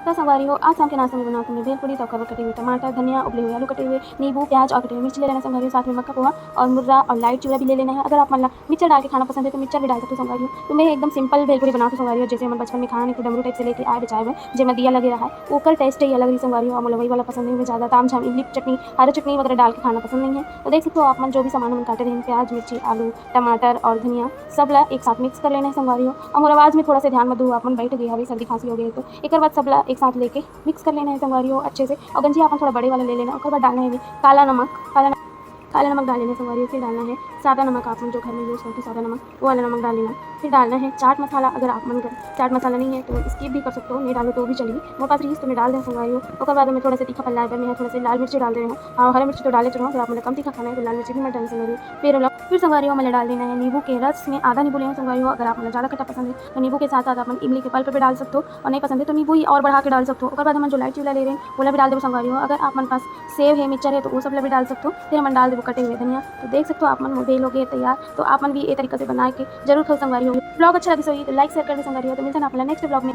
तो संगवारी हो आज शाम के नाश्ते में बनाओ तुमने भेलपूरी, तो कटे हुए टमाटर, धनिया, उबले हुए आलू, कटे हुए नींबू, प्याज और कटे हुए मिर्च ले लेना संगवारी हो। साथ में मक्का पोहा और मुर्रा और लाइट चूड़ा भी ले लेना है। अगर आप मतलब मिक्सर डाल के खाना पसंद है तो मिक्सर भी डाल सकते हो संगवारी हो। तो मैं एकदम सिंपल भेलपूरी बनाती संगवारी हो, जैसे मैं बचपन में खाने को डमरू टाइप से लेके आए बचाए हुए जे मैं दिया लगे रहा है ओकर टेस्ट ही अलग रही संगवारी हो। मतलब वही वाला पसंद नहीं, मुझे ज़्यादा ताम झाम इमली चटनी हरी चटनी वगैरह डाल के खाना पसंद नहीं है। तो देख सकते हो आप मन जो भी सामान हम काटे रहे हैं, प्याज, मिर्ची, आलू, टमाटर और धनिया सब ला एक साथ मिक्स कर लेना है संगवारी हो। और आवाज़ में थोड़ा सा ध्यान मत दो, आप मन बैठ गई हवी सर्दी खांसी हो गई तो एक बाद सब ला एक साथ लेके मिक्स कर लेना है संगवारी हो अच्छे से। और गंजी आपन थोड़ा बड़े वाला ले लेना, उसके बाद डालना है काला नमक डाल लेना संगवारी हो। फिर डालना है सादा नमक, आप जो घर में यूज़ करते सादा नमक वो वाला नमक डाल लेना। फिर डालना है चाट मसाला, अगर आप मन कर चाट मसाला नहीं है तो स्किप भी कर सकते हो, नहीं डालो तो भी चलेगी। मेरे पास रही तो मैं डाल दें संगवारी हो। उसके बाद मैं थोड़ा सा तीखा पल्ला है, मैं थोड़ा सा लाल मिर्ची डाल रही हूँ और हरी मिर्ची तो डाले चलो। अगर आप मतलब कम तीखा खाना है तो लाल मिर्ची भी मत डालना संगवारी हो। फिर संगवारी हो मतलब डाल देना है नींबू के रस में आधा नींबू लेना संगवारी हो। अगर आप मतलब ज़्यादा खट्टा पसंद है तो नींबू के साथ साथ आप इमली के पल्प भी डाल सकते हो, और नहीं पसंद है तो नींबू ही और बढ़ा के डाल सकते हो। उसके बाद हम जो लाइट चूल्हा ले रहे हैं वो भी डाल दो संगवारी हो। अगर आप मन पास सेव है, मिक्सचर है तो वो सब भी डाल सकते हो। फिर हम डाल देव कटे हुए धनिया। तो देख सकते हो आप मन मोदे लोगे तैयार, तो आप मन भी ये तरीके से बना के जरूर खाओ संगवारी हो। ब्लॉग अच्छा लगी तो लाइक शेयर कर दे संगवारी हो। तो मिलता है आप नेक्स्ट ब्लॉग में।